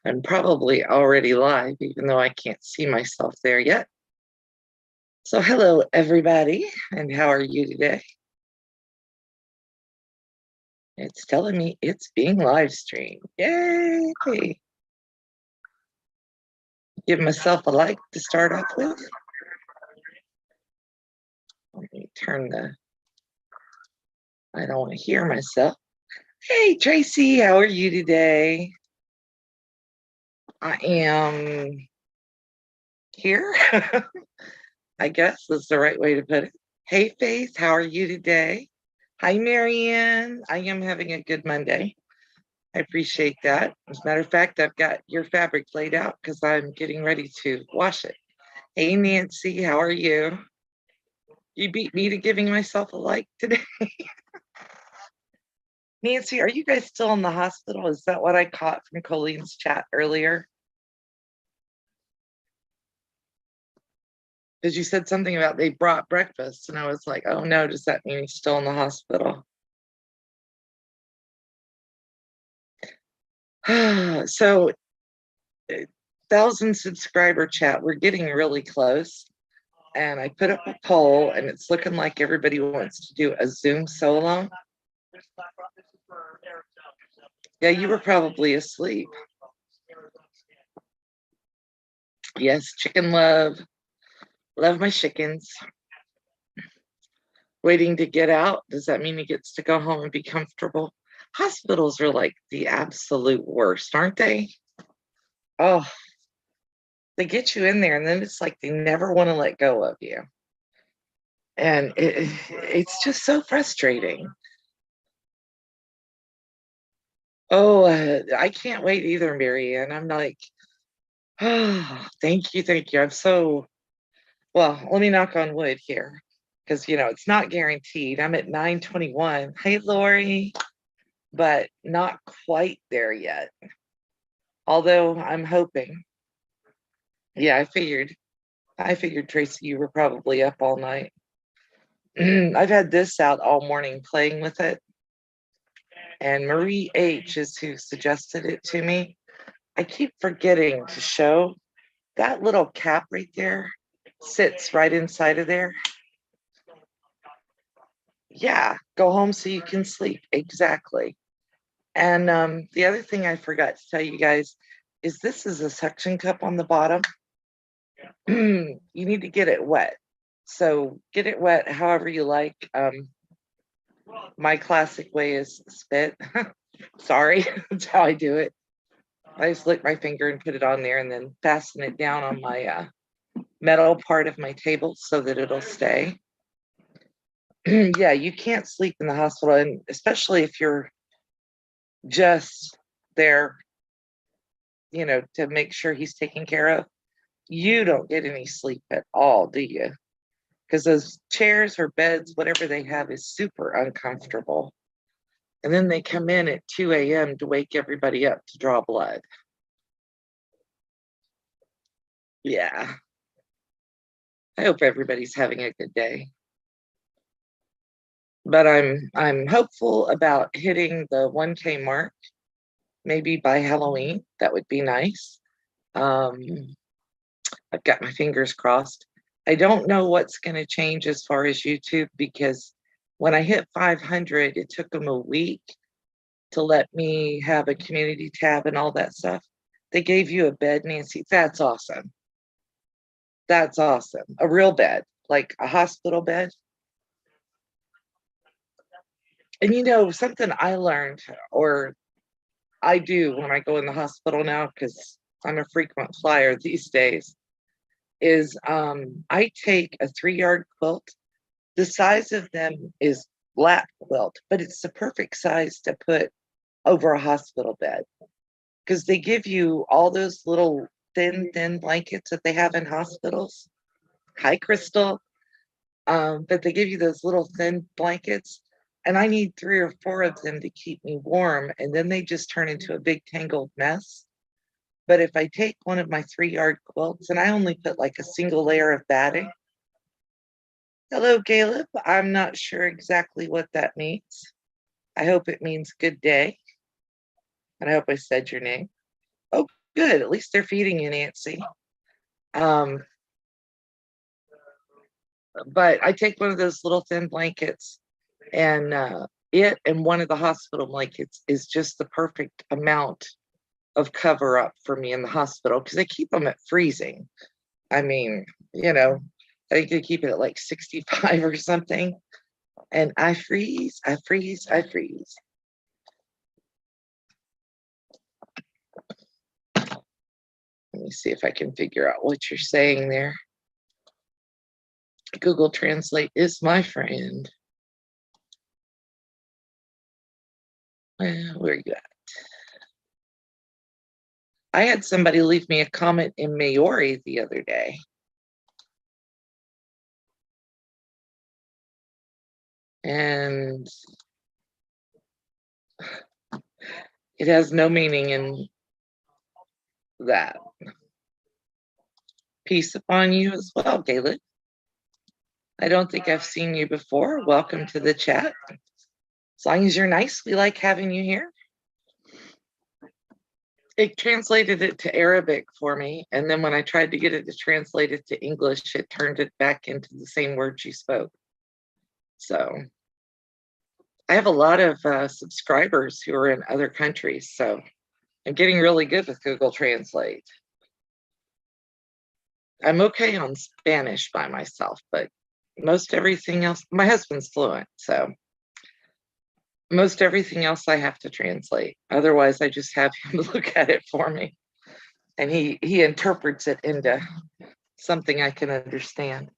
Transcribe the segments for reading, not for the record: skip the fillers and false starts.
I'm probably already live, even though I can't see myself there yet. So hello, everybody, and how are you today? It's telling me it's being live streamed. Yay! Give myself a like to start off with. Let me turn I don't want to hear myself. Hey, Tracy, how are you today? I am here, I guess is the right way to put it. Hey, Faith, how are you today? Hi, Marianne. I am having a good Monday. I appreciate that. As a matter of fact, I've got your fabric laid out because I'm getting ready to wash it. Hey, Nancy, how are you? You beat me to giving myself a like today. Nancy, are you guys still in the hospital? Is that what I caught from Colleen's chat earlier? Because you said something about they brought breakfast, and I was like, oh no, does that mean he's still in the hospital? So 1,000 subscriber chat, we're getting really close. And I put up a poll, and it's looking like everybody wants to do a Zoom solo. Yeah, you were probably asleep. Yes, chicken love. Love my chickens. Waiting to get out. Does that mean he gets to go home and be comfortable? Hospitals are like the absolute worst, aren't they? Oh, they get you in there, and then it's like they never want to let go of you. And it's just so frustrating. Oh, I can't wait either, Marianne. I'm like, oh, thank you, thank you. I'm so, well, let me knock on wood here, because it's not guaranteed. I'm at 921. Hey, Lori, but not quite there yet. Although I'm hoping. Yeah, I figured, Tracy, you were probably up all night. I've had this out all morning playing with it. And Marie H is who suggested it to me. I keep forgetting to show that little cap right there sits right inside of there. Yeah, go home so you can sleep. Exactly. And the other thing I forgot to tell you guys is this is a suction cup on the bottom. You need to get it wet. So get it wet however you like. My classic way is spit. Sorry, that's how I do it. I just lick my finger and put it on there and then fasten it down on my metal part of my table so that it'll stay. Yeah, you can't sleep in the hospital, and especially if you're just there, to make sure he's taken care of. You don't get any sleep at all, do you? Because those chairs or beds, whatever they have, is super uncomfortable. And then they come in at 2 a.m. to wake everybody up to draw blood. Yeah. I hope everybody's having a good day. But I'm hopeful about hitting the 1K mark, maybe by Halloween. That would be nice. I've got my fingers crossed. I don't know what's going to change as far as YouTube, because when I hit 500, it took them a week to let me have a community tab and all that stuff. They gave you a bed, Nancy. That's awesome. That's awesome. A real bed, like a hospital bed. And something I learned, or I do when I go in the hospital now, because I'm a frequent flyer these days, is I take a 3-yard quilt. The size of them is lap quilt, but it's the perfect size to put over a hospital bed, because they give you all those little thin blankets that they have in hospitals. Hi, Crystal. But they give you those little thin blankets, and I need 3 or 4 of them to keep me warm, and then they just turn into a big tangled mess. But if I take one of my 3-yard quilts, and I only put like a single layer of batting. Hello, Caleb. I'm not sure exactly what that means. I hope it means good day. And I hope I said your name. Oh, good. At least they're feeding you, Nancy. But I take one of those little thin blankets, and it and one of the hospital blankets is just the perfect amount of cover up for me in the hospital because they keep them at freezing. I mean, I think they keep it at like 65 or something. And I freeze, I freeze, I freeze. Let me see if I can figure out what you're saying there. Google Translate is my friend. Where are you at? I had somebody leave me a comment in Maori the other day. And it has no meaning in that. Peace upon you as well, Gaelic. I don't think I've seen you before. Welcome to the chat. As long as you're nice, we like having you here. It translated it to Arabic for me. And then when I tried to get it to translate it to English, it turned it back into the same words you spoke. So I have a lot of subscribers who are in other countries. So I'm getting really good with Google Translate. I'm okay on Spanish by myself, but most everything else, my husband's fluent. So most everything else I have to translate. Otherwise, I just have him look at it for me. And he interprets it into something I can understand.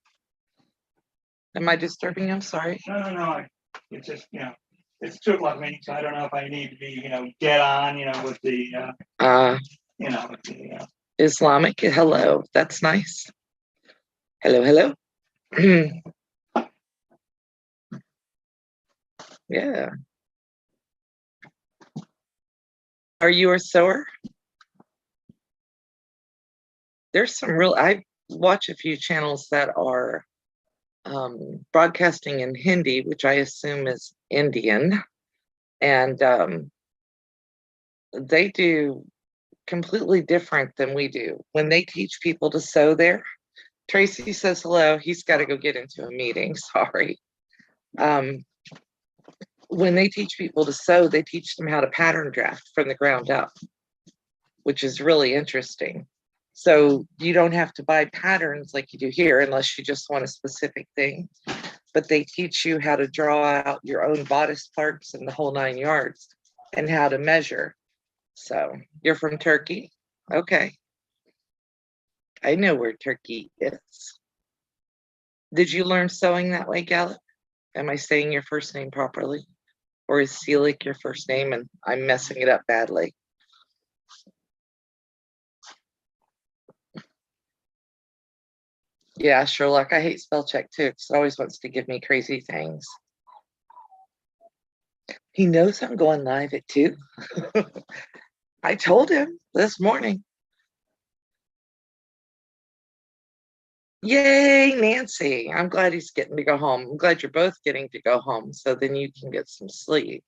Am I disturbing you? I'm sorry. No. It's just, it's 2:00 meeting, so I don't know if I need to be, dead on, with the, with the, Islamic. Hello. That's nice. Hello. Yeah. Are you a sewer? There's some real, I watch a few channels that are broadcasting in Hindi, which I assume is Indian. And they do completely different than we do. When they teach people to sew there, Tracy says hello. He's got to go get into a meeting. Sorry. When they teach people to sew, they teach them how to pattern draft from the ground up, which is really interesting. So you don't have to buy patterns like you do here unless you just want a specific thing. But they teach you how to draw out your own bodice parts and the whole 9 yards and how to measure. So you're from Turkey? Okay. I know where Turkey is. Did you learn sewing that way, Gallup? Am I saying your first name properly? Or is Selig your first name and I'm messing it up badly? Yeah, Sherlock, I hate spell check too, because it always wants to give me crazy things. He knows I'm going live at 2. I told him this morning. Yay, Nancy. I'm glad he's getting to go home. I'm glad you're both getting to go home so then you can get some sleep.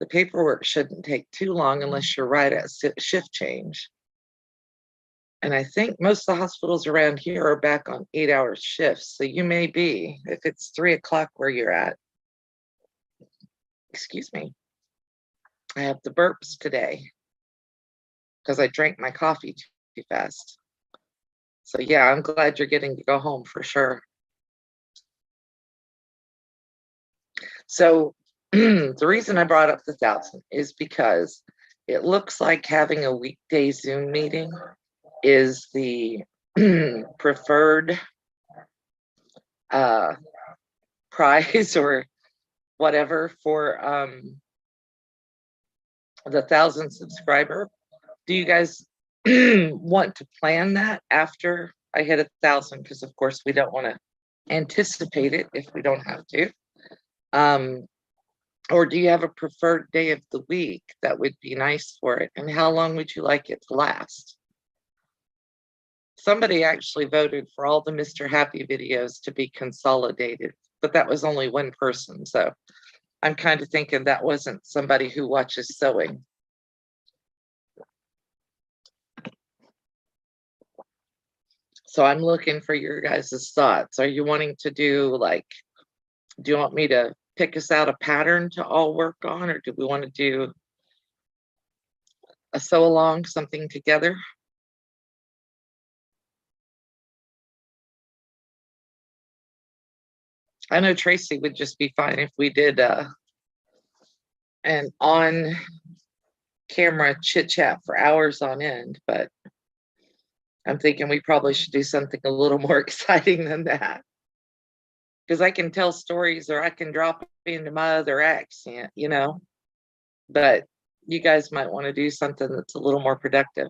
The paperwork shouldn't take too long unless you're right at shift change. And I think most of the hospitals around here are back on 8-hour shifts. So you may be, if it's 3 o'clock where you're at. Excuse me. I have the burps today because I drank my coffee too fast. So yeah, I'm glad you're getting to go home for sure. So the reason I brought up the 1,000 is because it looks like having a weekday Zoom meeting is the preferred prize or whatever for the 1,000 subscriber. Do you guys want to plan that after I hit 1,000? Because of course we don't want to anticipate it if we don't have to. Or do you have a preferred day of the week that would be nice for it? And how long would you like it to last? Somebody actually voted for all the Mr. Happy videos to be consolidated, but that was only one person. So I'm kind of thinking that wasn't somebody who watches sewing. So I'm looking for your guys' thoughts. Are you wanting to do like, do you want me to pick us out a pattern to all work on, or do we want to do a sew along, something together? I know Tracy would just be fine if we did an on camera chit chat for hours on end, but I'm thinking we probably should do something a little more exciting than that. Because I can tell stories or I can drop into my other accent, you know, but you guys might want to do something that's a little more productive.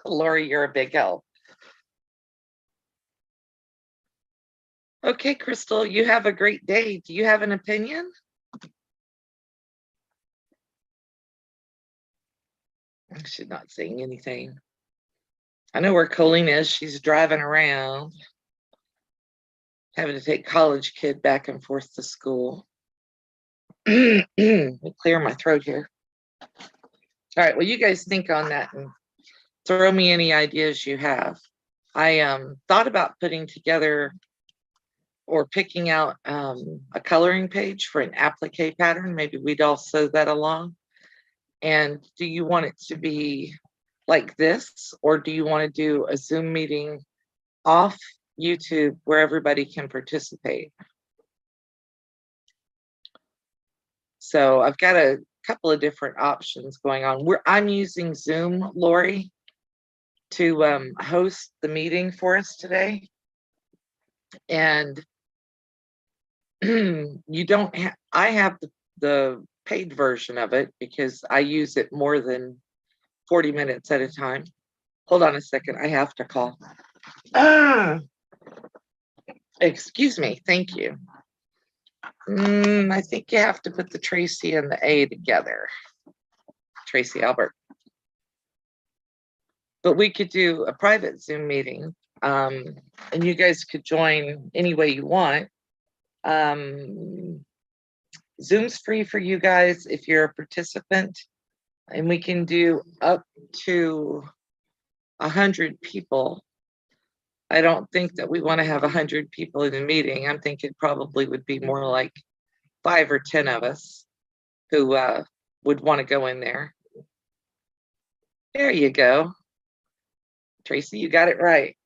Lori, you're a big help. Okay, Crystal, you have a great day. Do you have an opinion? She's not saying anything. I know where Colleen is. She's driving around, having to take college kid back and forth to school. Let me clear my throat here. All right, well, you guys think on that and throw me any ideas you have. I thought about putting together or picking out a coloring page for an applique pattern. Maybe we'd all sew that along. And do you want it to be like this, or do you want to do a Zoom meeting off YouTube where everybody can participate? So I've got a couple of different options going on. I'm using Zoom, Lori, to host the meeting for us today. And you don't have, I have the paid version of it because I use it more than 40 minutes at a time. Hold on a second, I have to call. Excuse me, thank you. I think you have to put the Tracy and the A together. Tracy Albert. But we could do a private Zoom meeting, and you guys could join any way you want. Zoom's free for you guys if you're a participant, and we can do up to 100 people. I don't think that we want to have 100 people in the meeting. I'm thinking it probably would be more like 5 or 10 of us who would want to go in there. There you go. Tracy, you got it right.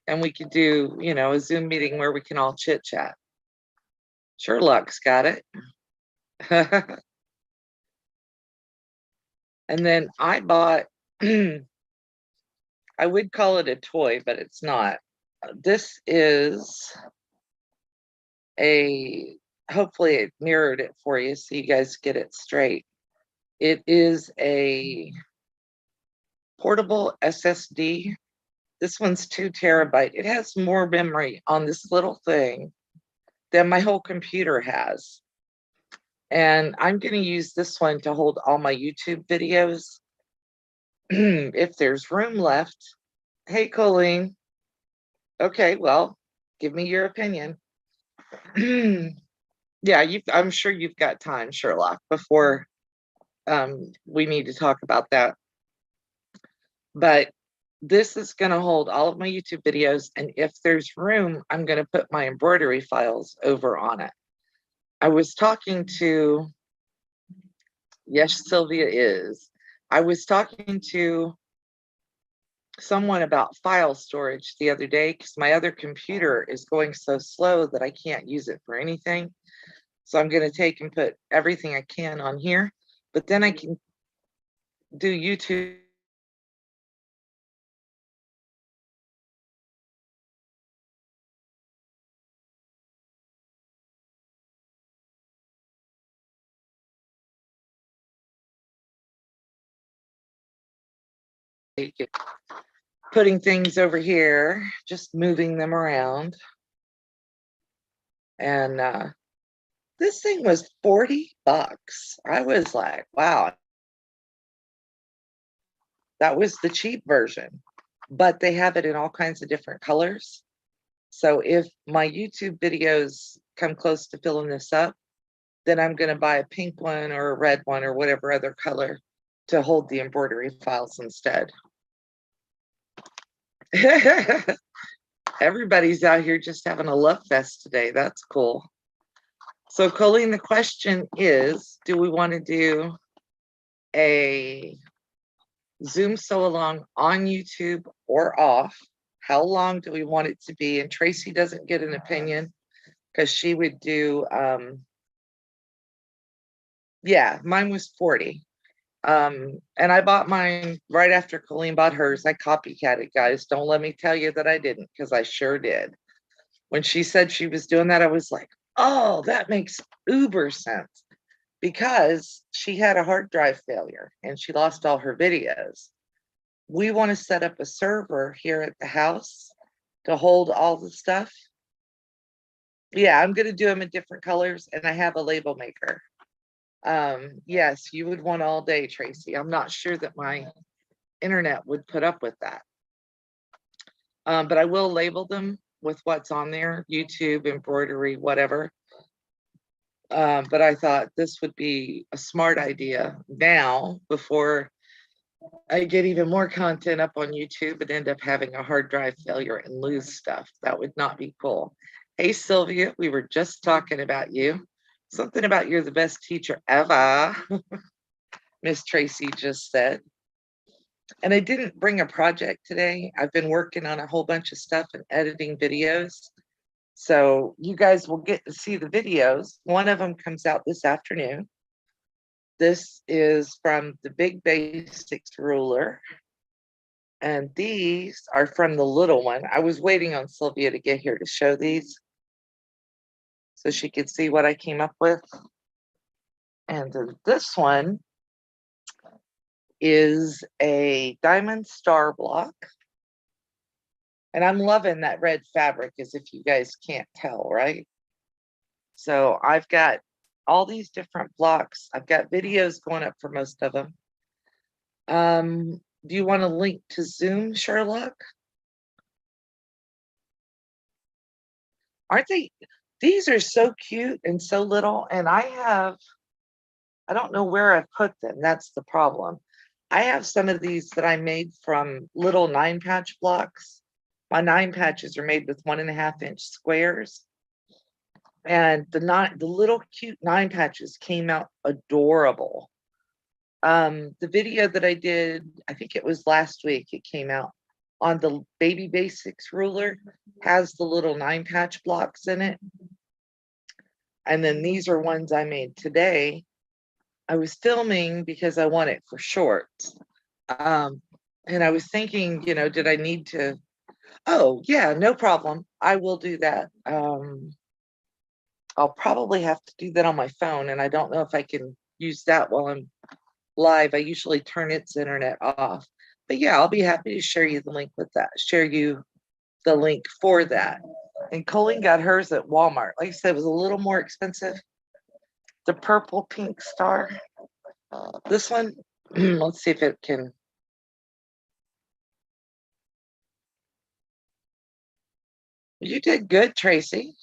And we could do, you know, a Zoom meeting where we can all chit chat. Sherlock's got it. And then I bought, I would call it a toy, but it's not. This is hopefully it mirrored it for you so you guys get it straight. It is a portable SSD. This one's 2 terabyte. It has more memory on this little thing than my whole computer has. And I'm going to use this one to hold all my YouTube videos. If there's room left. Hey, Colleen. Okay, well, give me your opinion. Yeah, I'm sure you've got time, Sherlock, before we need to talk about that. But this is going to hold all of my YouTube videos. And if there's room, I'm going to put my embroidery files over on it. I was talking to, yes, Sylvia is. I was talking to someone about file storage the other day because my other computer is going so slow that I can't use it for anything. So I'm going to take and put everything I can on here, but then I can do YouTube. Putting things over here, just moving them around. And this thing was $40. I was like, wow. That was the cheap version, but they have it in all kinds of different colors. So if my YouTube videos come close to filling this up, then I'm going to buy a pink one or a red one or whatever other color to hold the embroidery files instead. Everybody's out here just having a love fest today. That's cool. So Colleen, the question is, do we want to do a Zoom sew along on YouTube or off? How long do we want it to be? And Tracy doesn't get an opinion because she would do, yeah, mine was 40. And I bought mine right after Colleen bought hers. I copycatted, guys. Don't let me tell you that I didn't, because I sure did. When she said she was doing that, I was like, oh, that makes uber sense, because she had a hard drive failure and she lost all her videos. We want to set up a server here at the house to hold all the stuff. Yeah, I'm going to do them in different colors, and I have a label maker. Yes, you would want all day, Tracy. I'm not sure that my internet would put up with that. But I will label them with what's on there, YouTube, embroidery, whatever. But I thought this would be a smart idea now, before I get even more content up on YouTube and end up having a hard drive failure and lose stuff. That would not be cool. Hey, Sylvia, we were just talking about you. Something about you're the best teacher ever, Miss Tracy just said. And I didn't bring a project today. I've been working on a whole bunch of stuff and editing videos. So you guys will get to see the videos. One of them comes out this afternoon. This is from the Big Basics ruler. And these are from the little one. I was waiting on Sylvia to get here to show these so she could see what I came up with. And then this one is a diamond star block. And I'm loving that red fabric, as if you guys can't tell, right? So I've got all these different blocks. I've got videos going up for most of them. Do you want to link to Zoom, Sherlock? Aren't they? These are so cute and so little. And I don't know where I put them. That's the problem. I have some of these that I made from little 9-patch blocks. My 9 patches are made with 1.5-inch squares. And the little cute 9 patches came out adorable. The video that I did, I think it was last week, it came out on the Baby Basics ruler, has the little 9-patch blocks in it. And then these are ones I made today. I was filming because I want it for shorts. And I was thinking, did I need to? Oh, yeah, no problem. I will do that. I'll probably have to do that on my phone, and I don't know if I can use that while I'm live. I usually turn its internet off. But yeah, I'll be happy to share you the link with that, share you the link for that. And Colleen got hers at Walmart. Like I said, it was a little more expensive. The purple pink star. This one, let's see if it can. You did good, Tracy.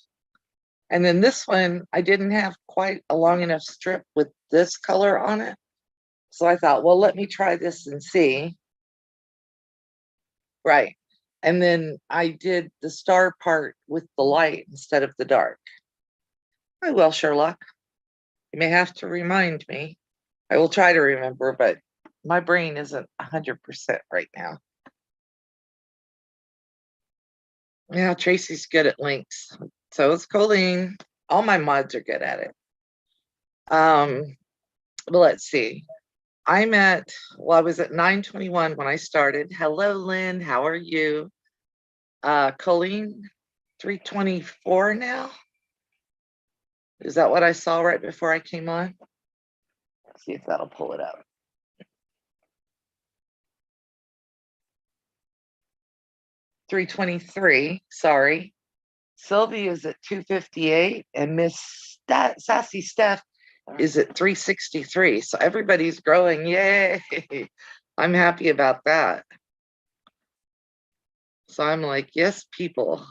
And then this one, I didn't have quite a long enough strip with this color on it. So I thought, well, let me try this and see. Right. And then I did the star part with the light instead of the dark. I will, Sherlock. You may have to remind me. I will try to remember, but my brain isn't 100% right now. Yeah, Tracy's good at links. So is Colleen. All my mods are good at it. But let's see. I was at 9:21 when I started. Hello, Lynn. How are you? Colleen, 3:24 now. Is that what I saw right before I came on? Let's see if that'll pull it up. $3:23. Sorry. Sylvie is at 2:58, and Miss Sassy Steph is at 3:63. So everybody's growing. Yay. I'm happy about that. So I'm like, yes, people.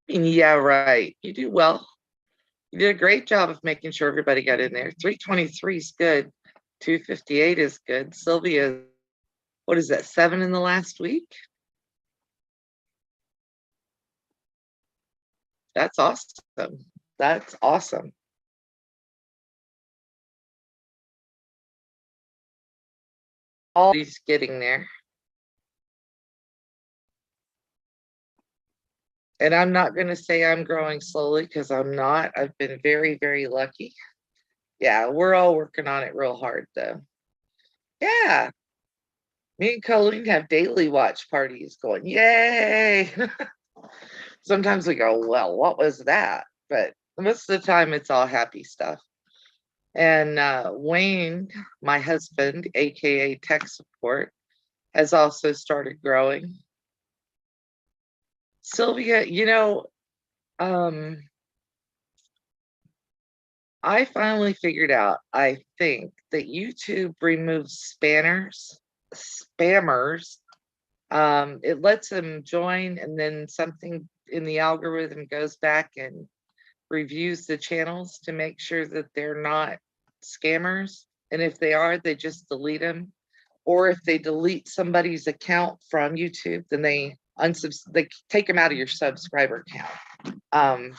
Yeah, right. You do well. You did a great job of making sure everybody got in there. 323 is good. 258 is good. Sylvia, what is that, 7 in the last week? That's awesome. That's awesome. All these getting there. And I'm not going to say I'm growing slowly because I'm not. I've been very, very lucky. Yeah, we're all working on it real hard though. Yeah, me and Colleen have daily watch parties going, yay. Sometimes we go, well, what was that? But most of the time it's all happy stuff. And Wayne, my husband, aka tech support, has also started growing. Sylvia, um, I finally figured out, I think, that YouTube removes spammers. It lets them join, and then something in the algorithm goes back and reviews the channels to make sure that they're not scammers. And if they are, they just delete them. Or if they delete somebody's account from YouTube, then they take them out of your subscriber count.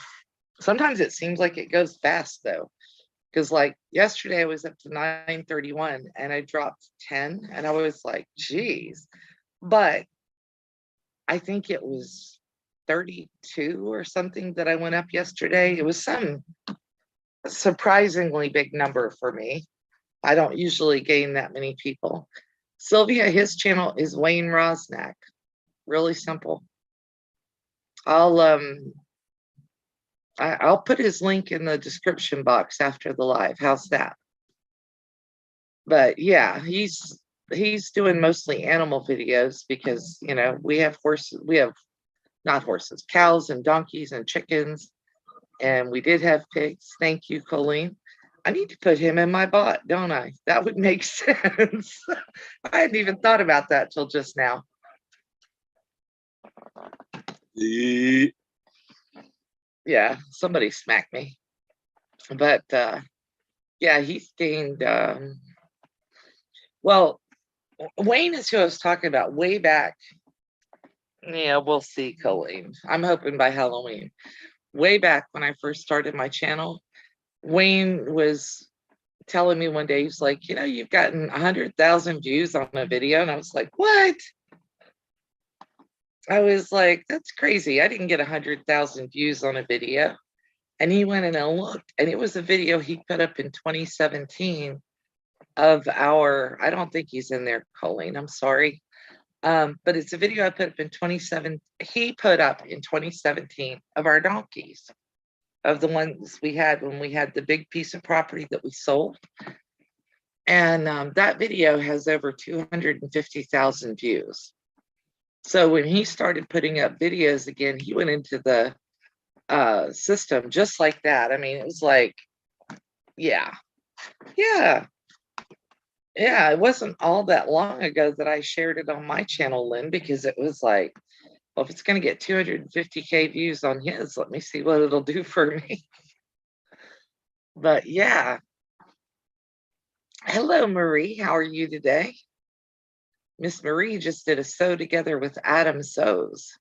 Sometimes it seems like it goes fast though, because like yesterday I was up to 931 and I dropped 10 and I was like, geez. But I think it was 32 or something that I went up yesterday. It was some surprisingly big number for me. I don't usually gain that many people. Sylvia, his channel is Wayne Rosnack. Really simple. I'll put his link in the description box after the live. How's that? But yeah, he's doing mostly animal videos because we have horses, we have not horses, cows and donkeys and chickens, and we did have pigs. Thank you, Colleen. I need to put him in my bot, don't I? That would make sense. I hadn't even thought about that till just now. Yeah, somebody smacked me. But yeah, he's gained well, Wayne is who I was talking about way back. Yeah, we'll see, Colleen. I'm hoping by Halloween. Way back when I first started my channel, Wayne was telling me one day, he's like, you've gotten 100,000 views on a video. And I was like, what? I was like, that's crazy. I didn't get 100,000 views on a video. And he went in and looked, and it was a video he put up in 2017 of I don't think he's in there, Colleen, I'm sorry. But it's a video I put up in 27, he put up in 2017 of our donkeys, of the ones we had when we had the big piece of property that we sold. And that video has over 250,000 views. So when he started putting up videos again, he went into the system just like that. I mean, it was like, yeah, it wasn't all that long ago that I shared it on my channel, Lynn, because it was like, well, if it's going to get 250K views on his, let me see what it'll do for me. But yeah. Hello, Marie. How are you today? Miss Marie just did a sew together with Adam Sews.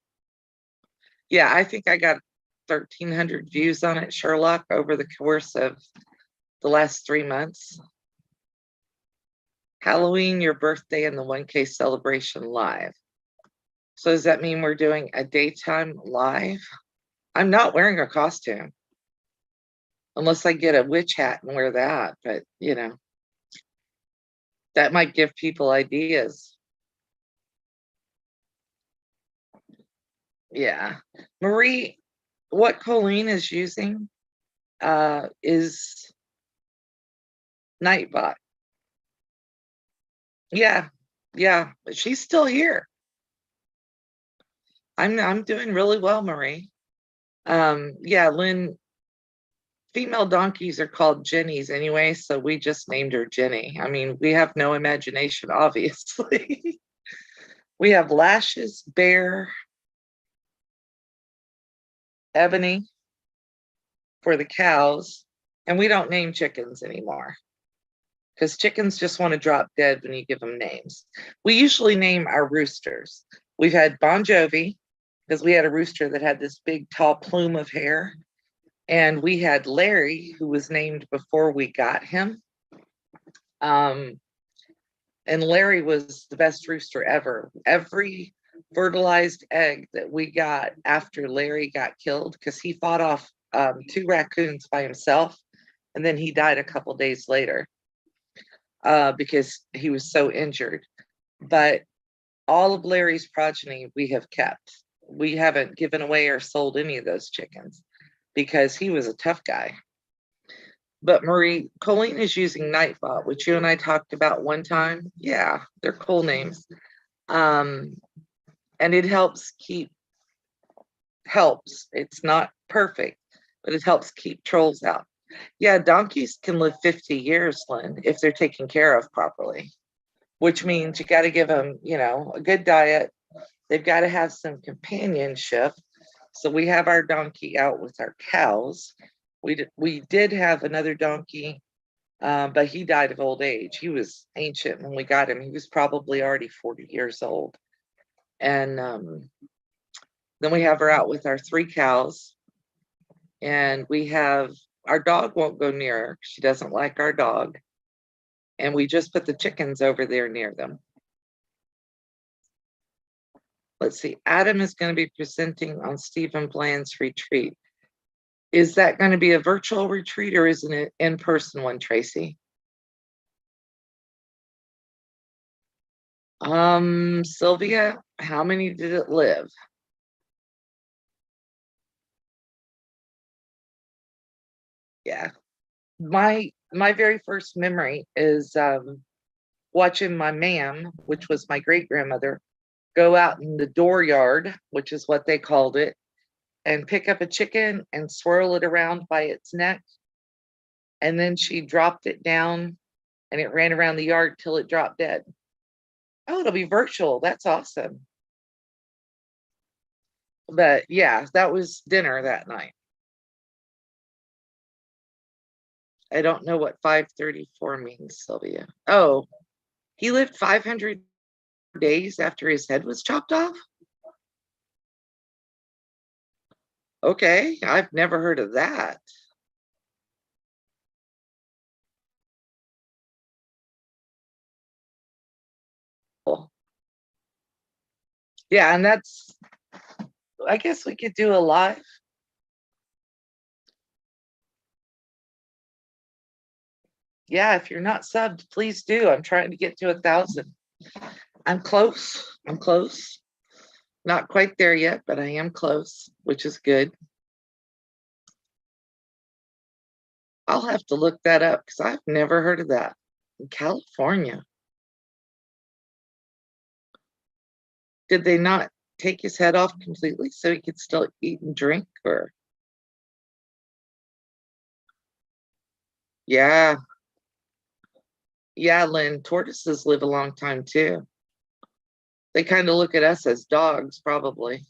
Yeah, I think I got 1,300 views on it, Sherlock, over the course of the last 3 months. Halloween, your birthday, and the 1K celebration live. So does that mean we're doing a daytime live? I'm not wearing a costume. Unless I get a witch hat and wear that, but that might give people ideas. Yeah. Marie, what Colleen is using is Nightbot. Yeah, she's still here. I'm doing really well, Marie. Yeah, Lynn, female donkeys are called Jennies anyway, so we just named her Jenny. I mean, we have no imagination, obviously. We have Lashes, Bear, Ebony for the cows, and we don't name chickens anymore because chickens just want to drop dead when you give them names. We usually name our roosters. We've had Bon Jovi because we had a rooster that had this big tall plume of hair, and we had Larry, who was named before we got him. And Larry was the best rooster ever. Every fertilized egg that we got after Larry got killed, because he fought off 2 raccoons by himself, and then he died a couple days later because he was so injured. But all of Larry's progeny we have kept. We haven't given away or sold any of those chickens because he was a tough guy. But Marie, Colleen is using Nightbot, which you and I talked about one time. Yeah, they're cool names. And it helps. It's not perfect, but it helps keep trolls out. Yeah, donkeys can live 50 years, Lynn, if they're taken care of properly, which means you got to give them, a good diet. They've got to have some companionship. So we have our donkey out with our cows. We did have another donkey, but he died of old age. He was ancient when we got him. He was probably already 40 years old. And then we have her out with our 3 cows. And we have, our dog won't go near her. She doesn't like our dog. And we just put the chickens over there near them. Let's see, Adam is going to be presenting on Stephen Bland's retreat. Is that going to be a virtual retreat or isn't it in-person one, Tracy? Sylvia, how many did it live? Yeah. My very first memory is watching my ma'am, which was my great grandmother, go out in the dooryard, which is what they called it, and pick up a chicken and swirl it around by its neck. And then she dropped it down and it ran around the yard till it dropped dead. Oh, it'll be virtual. That's awesome. But yeah, that was dinner that night. I don't know what 534 means, Sylvia. Oh, he lived 500 days after his head was chopped off? Okay, I've never heard of that. Yeah, and that's, I guess we could do a live. Yeah, if you're not subbed, please do. I'm trying to get to 1,000. I'm close. I'm close. Not quite there yet, but I am close, which is good. I'll have to look that up because I've never heard of that in California. Did they not take his head off completely so he could still eat and drink? Or yeah, Lynn, tortoises live a long time too. They kind of look at us as dogs, probably.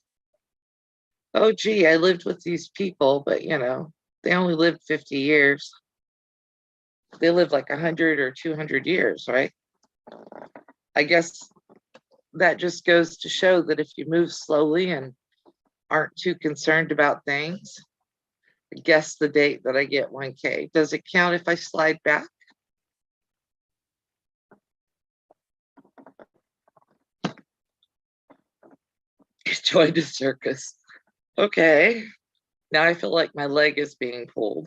Oh, gee, I lived with these people, but they only lived 50 years. They live like 100 or 200 years, right? I guess that just goes to show that if you move slowly and aren't too concerned about things, guess the date that I get 1K. Does it count if I slide back? You joined a circus. Okay. Now I feel like my leg is being pulled.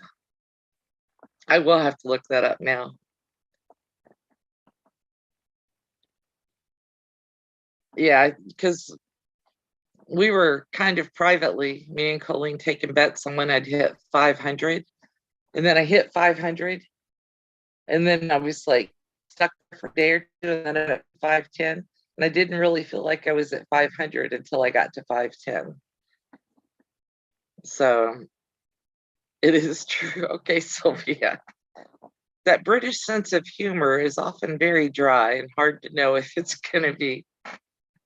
I will have to look that up now. Yeah, because we were kind of privately, me and Colleen, taking bets on when I'd hit 500. And then I hit 500. And then I was like stuck for a day or two, and then at 510. And I didn't really feel like I was at 500 until I got to 510. So it is true. Okay, Sylvia. That British sense of humor is often very dry and hard to know if it's going to be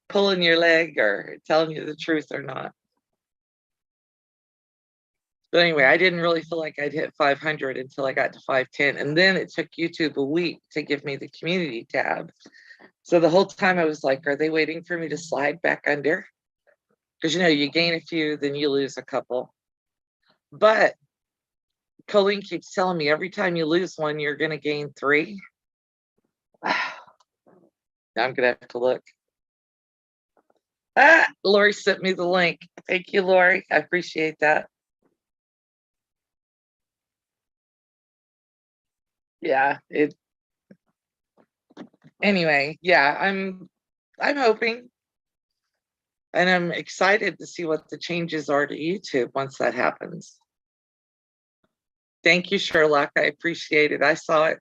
pulling your leg or telling you the truth or not. But anyway, I didn't really feel like I'd hit 500 until I got to 510. And then it took YouTube a week to give me the community tab. So the whole time I was like, are they waiting for me to slide back under? Because, you know, you gain a few, then you lose a couple. But Colleen keeps telling me every time you lose one, you're going to gain 3. Now I'm going to have to look. Lori sent me the link. Thank you, Lori. I appreciate that. Yeah, anyway, yeah, I'm hoping, and I'm excited to see what the changes are to YouTube once that happens. Thank you, Sherlock. I appreciate it. I saw it.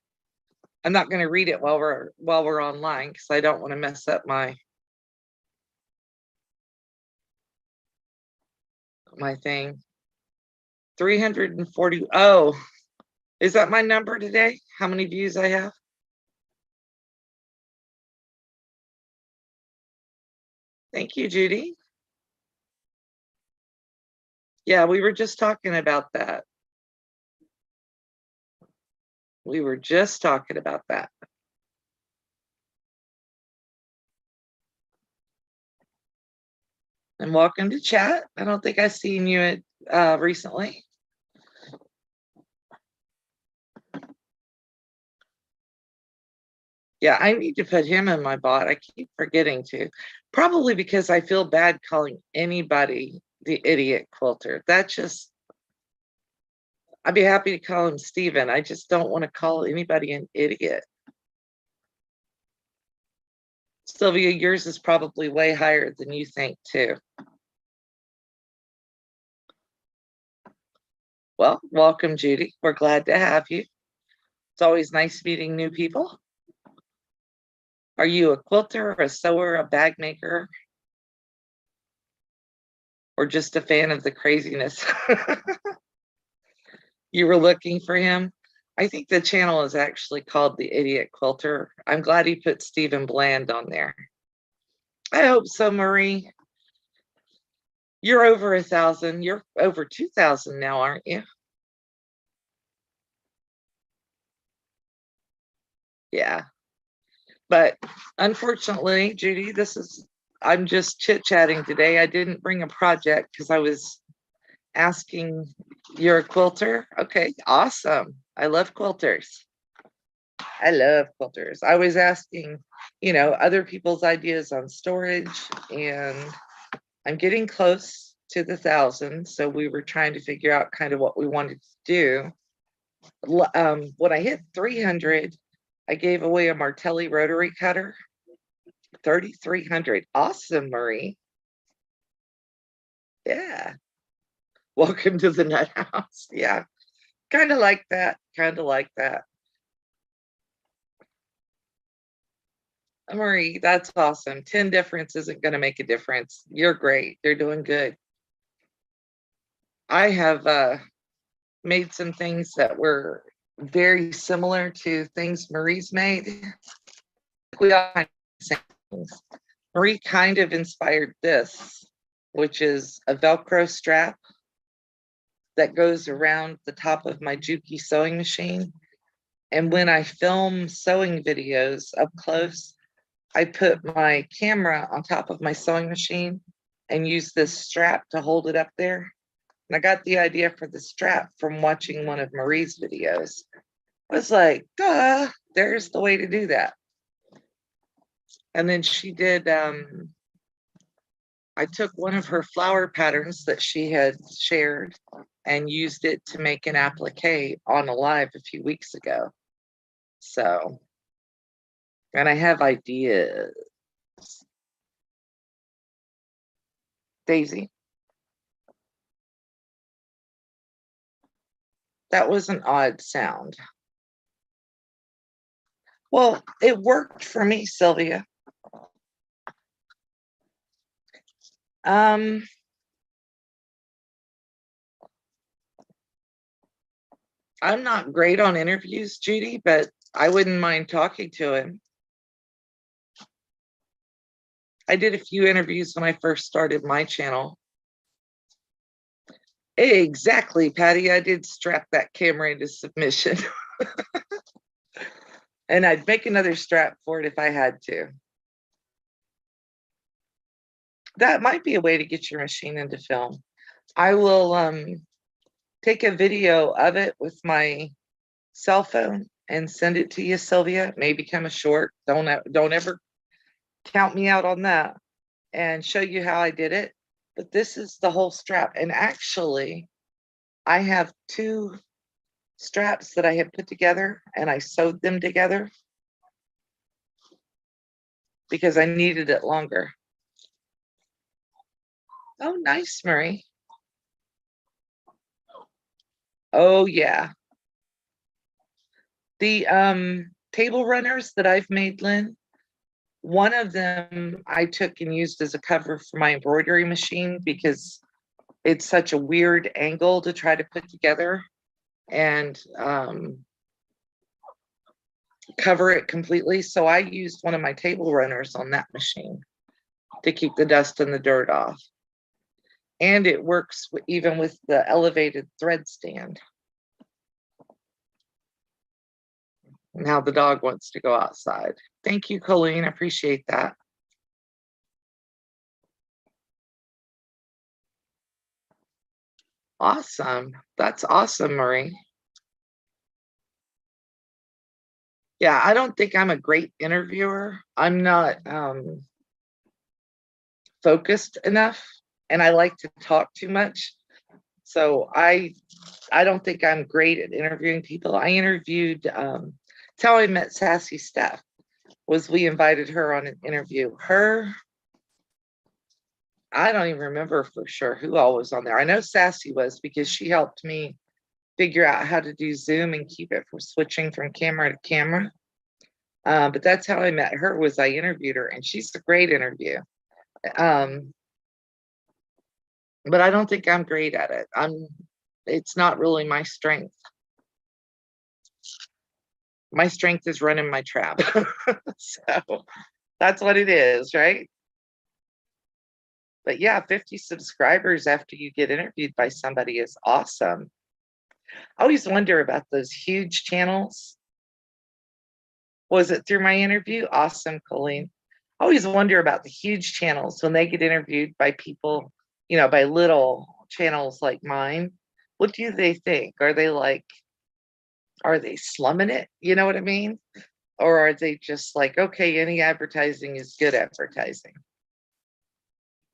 I'm not going to read it while we're online because I don't want to mess up my thing. 340. Oh, is that my number today? How many views I have? Thank you, Judy. Yeah, we were just talking about that. We were just talking about that. And welcome to chat. I don't think I've seen you recently. Yeah, I need to put him in my bot. I keep forgetting to. Probably because I feel bad calling anybody the idiot quilter. That just, I'd be happy to call him Steven. I just don't want to call anybody an idiot. Sylvia, yours is probably way higher than you think too. Well, welcome, Judy. We're glad to have you. It's always nice meeting new people. Are you a quilter, a sewer, a bag maker, or just a fan of the craziness? You were looking for him? I think the channel is actually called The Idiot Quilter. I'm glad he put Stephen Bland on there. I hope so, Marie. You're over 1,000. You're over 2,000 now, aren't you? Yeah. But unfortunately, Judy, I'm just chit-chatting today. I didn't bring a project because I was asking. You're a quilter? Okay, awesome. I love quilters. I love quilters. I was asking, other people's ideas on storage, and I'm getting close to the 1,000. So we were trying to figure out kind of what we wanted to do. When I hit 300, I gave away a Martelli rotary cutter. 3,300. Awesome, Marie. Yeah. Welcome to the nut house. Yeah. Kind of like that. Kind of like that. Marie, that's awesome. 10 difference isn't going to make a difference. You're great. You're doing good. I have made some things that were very similar to things Marie's made. We all kind of same things. Marie kind of inspired this, which is a Velcro strap that goes around the top of my Juki sewing machine. And when I film sewing videos up close, I put my camera on top of my sewing machine and use this strap to hold it up there. And I got the idea for the strap from watching one of Marie's videos. I was like, duh, there's the way to do that. And then she did, I took one of her flower patterns that she had shared and used it to make an applique on a live a few weeks ago. So, and I have ideas. Daisy. That was an odd sound. Well, it worked for me, Sylvia. I'm not great on interviews, Judy, but I wouldn't mind talking to him. I did a few interviews when I first started my channel. Exactly, Patty. I did strap that camera into submission. And I'd make another strap for it if I had to. That might be a way to get your machine into film. I will take a video of it with my cell phone and send it to you, Sylvia. It may become a short. Don't ever count me out on that, and show you how I did it. But this is the whole strap. And actually, I have 2 straps that I had put together and I sewed them together because I needed it longer. Oh, nice, Marie. Oh, yeah. The table runners that I've made, Lynn, one of them I took and used as a cover for my embroidery machine because it's such a weird angle to try to put together and cover it completely. So I used one of my table runners on that machine to keep the dust and the dirt off. And it works even with the elevated thread stand. Now the dog wants to go outside. Thank you, Colleen. I appreciate that. Awesome. That's awesome, Marie. Yeah, I don't think I'm a great interviewer. I'm not focused enough, and I like to talk too much. So I don't think I'm great at interviewing people. I interviewed that's how I met Sassy Steph, was we invited her on an interview. I don't even remember for sure who all was on there. I know Sassy was because she helped me figure out how to do Zoom and keep it from switching from camera to camera. But that's how I met her, was I interviewed her, and she's a great interview. But I don't think I'm great at it. It's not really my strength. My strength is running my trap. So that's what it is, right? But yeah, 50 subscribers after you get interviewed by somebody is awesome. I always wonder about those huge channels. Was it through my interview? Awesome, Colleen. I always wonder about the huge channels when they get interviewed by people, by little channels like mine. What do they think? Are they slumming it? You know what I mean? Or are they just like, okay, any advertising is good advertising?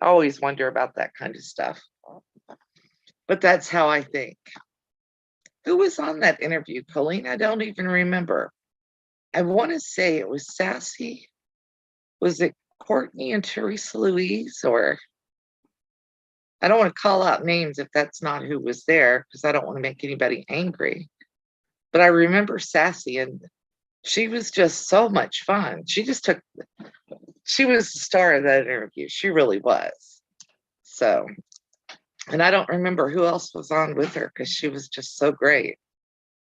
I always wonder about that kind of stuff. But that's how I think. Who was on that interview, Colleen? I don't even remember. I want to say it was Sassy. Was it Courtney and Teresa Louise? Or I don't want to call out names if that's not who was there, because I don't want to make anybody angry. But I remember Sassy, and she was just so much fun. She was the star of that interview. She really was. So, and I don't remember who else was on with her because she was just so great.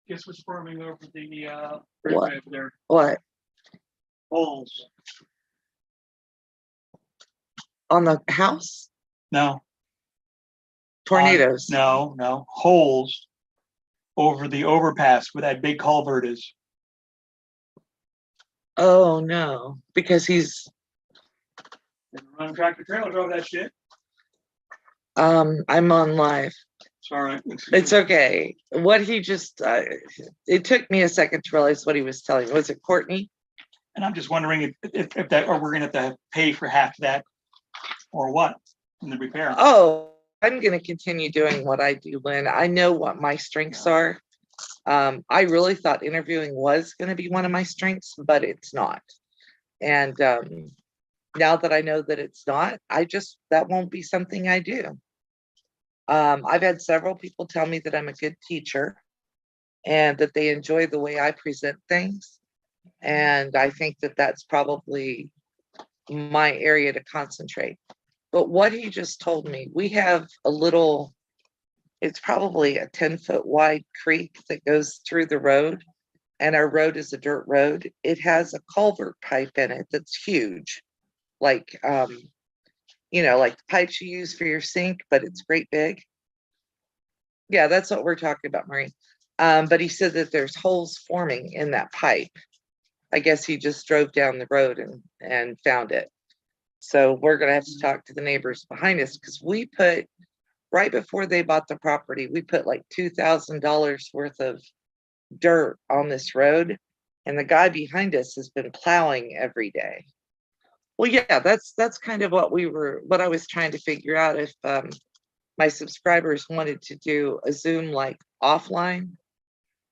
Guess what's forming over the What? there? What? Holes. On the house? No. Tornadoes. No. Holes over the overpass where that big culvert is. Oh no, because he's Run tractor trailer drove that shit. I'm on live. Sorry. It's okay. What he just it took me a second to realize what he was telling. Was it Courtney? And I'm just wondering if that, or we're gonna have to pay for half that or what in the repair. Oh, I'm gonna continue doing what I do, Lynn. I know what my strengths are. I really thought interviewing was going to be one of my strengths, but it's not. And now that I know that it's not, that won't be something I do. I've had several people tell me that I'm a good teacher and that they enjoy the way I present things. And I think that that's probably my area to concentrate. But what he just told me, we have it's probably a 10-foot wide creek that goes through the road, and our road is a dirt road. It has a culvert pipe in it that's huge, like like the pipes you use for your sink, but it's great big. Yeah, that's what we're talking about, Marie. But he said that there's holes forming in that pipe. I guess he just drove down the road and found it. So we're gonna have to talk to the neighbors behind us because we put right before they bought the property, we put like $2,000 worth of dirt on this road, and the guy behind us has been plowing every day. Well, yeah, that's kind of what I was trying to figure out if my subscribers wanted to do a Zoom like offline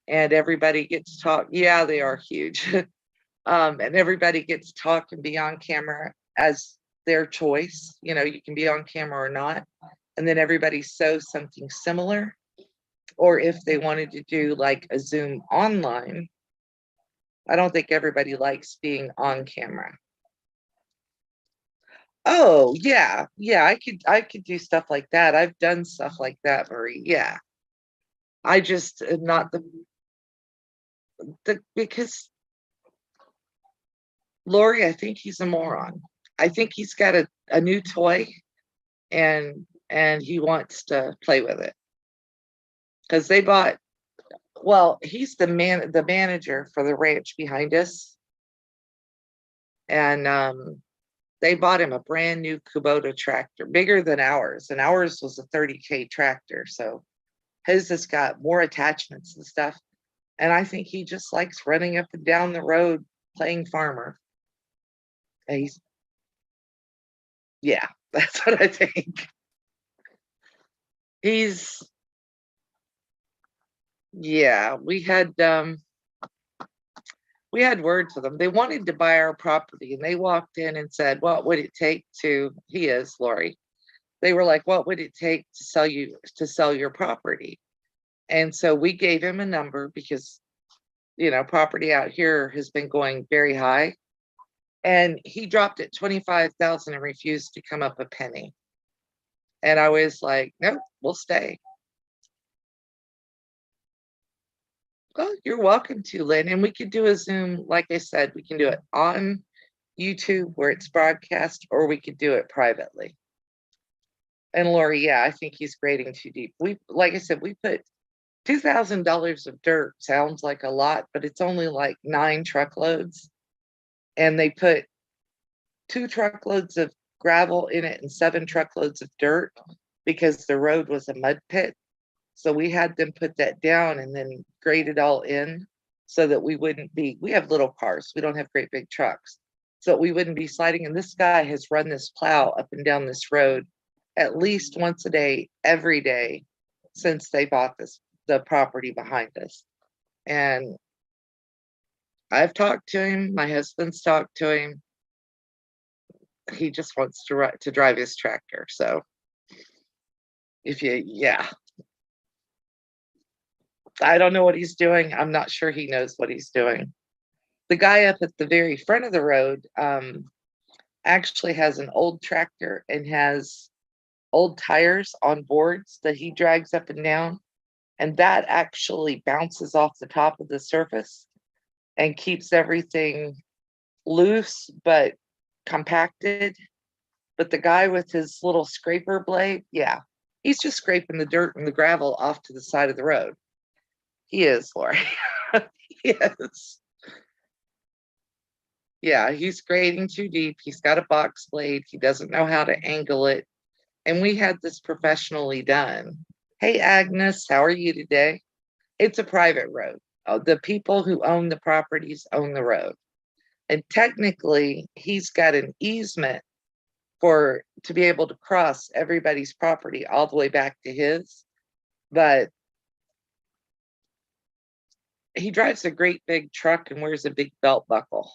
and everybody gets to talk. Yeah, they are huge. And everybody gets to talk and be on camera as their choice. You know, you can be on camera or not. And then everybody sews something similar. Or if they wanted to do like a Zoom online, I don't think everybody likes being on camera. Oh, yeah. Yeah, I could do stuff like that. I've done stuff like that, Marie. Yeah. I just not the because Lori, I think he's a moron. I think he's got a new toy and he wants to play with it. Because they bought, well, he's the manager for the ranch behind us. And they bought him a brand new Kubota tractor, bigger than ours, and ours was a 30K tractor. So his has got more attachments and stuff. And I think he just likes running up and down the road playing farmer. And he's, yeah, that's what I think. He's, yeah, we had words with them. They wanted to buy our property and they walked in and said, what would it take to, he is Lori. They were like, what would it take to sell your property? And so we gave him a number because, you know, property out here has been going very high. And he dropped it 25,000 and refused to come up a penny. And I was like, nope, we'll stay. Well, you're welcome to, Lynn. And we could do a Zoom, like I said, we can do it on YouTube where it's broadcast, or we could do it privately. And Lori, yeah, I think he's grading too deep. Like I said, we put $2,000 of dirt. Sounds like a lot, but it's only like 9 truckloads. And they put 2 truckloads of gravel in it and 7 truckloads of dirt because the road was a mud pit. So we had them put that down and then grade it all in so that we have little cars. We don't have great big trucks. So we wouldn't be sliding. And this guy has run this plow up and down this road at least once a day, every day since they bought the property behind us. And I've talked to him. My husband's talked to him. He just wants to drive his tractor. So yeah. I don't know what he's doing. I'm not sure he knows what he's doing. The guy up at the very front of the road actually has an old tractor and has old tires on boards that he drags up and down. And that actually bounces off the top of the surface and keeps everything loose but compacted. But the guy with his little scraper blade, yeah, he's just scraping the dirt and the gravel off to the side of the road. He is, Lori. He is. Yeah, he's grading too deep. He's got a box blade. He doesn't know how to angle it. And we had this professionally done. Hey, Agnes, how are you today? It's a private road. The people who own the properties own the road. And technically, he's got an easement to be able to cross everybody's property all the way back to his. But he drives a great big truck and wears a big belt buckle.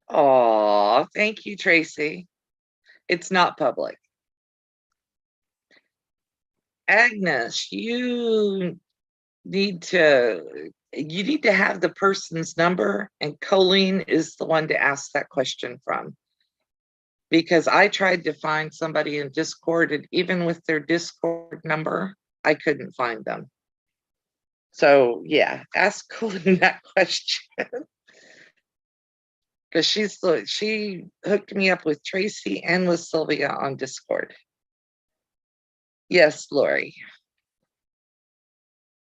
Oh, thank you, Tracy. It's not public. Agnes, you need to have the person's number, and Colleen is the one to ask that question from. Because I tried to find somebody in Discord, and even with their Discord number, I couldn't find them. So yeah, ask Colleen that question. Because she hooked me up with Tracy and with Sylvia on Discord. Yes, Lori.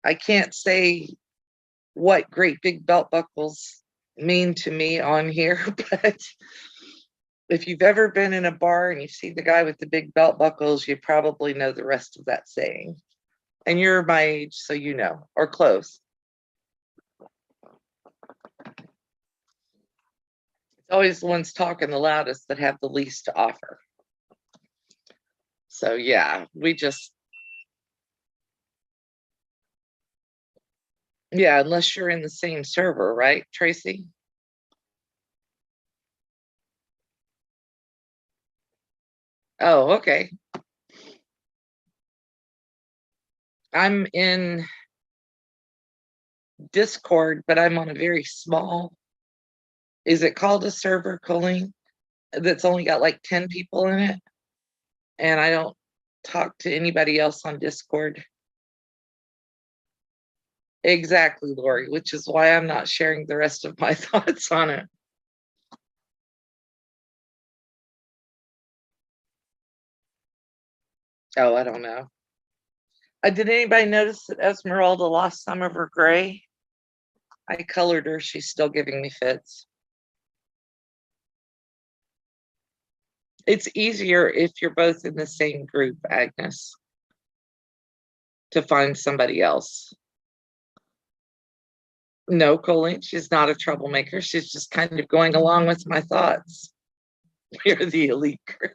I can't say what great big belt buckles mean to me on here, but if you've ever been in a bar and you see the guy with the big belt buckles, you probably know the rest of that saying. And you're my age, so you know, or close. It's always the ones talking the loudest that have the least to offer. So yeah, yeah, unless you're in the same server, right, Tracy? Oh, okay. I'm in Discord, but I'm on a very small, is it called a server, Colleen? That's only got like 10 people in it. And I don't talk to anybody else on Discord. Exactly, Lori, which is why I'm not sharing the rest of my thoughts on it. Oh, I don't know. Did anybody notice that Esmeralda lost some of her gray? I colored her. She's still giving me fits. It's easier if you're both in the same group, Agnes, to find somebody else. No, Colleen, she's not a troublemaker. She's just kind of going along with my thoughts. We're the elite group.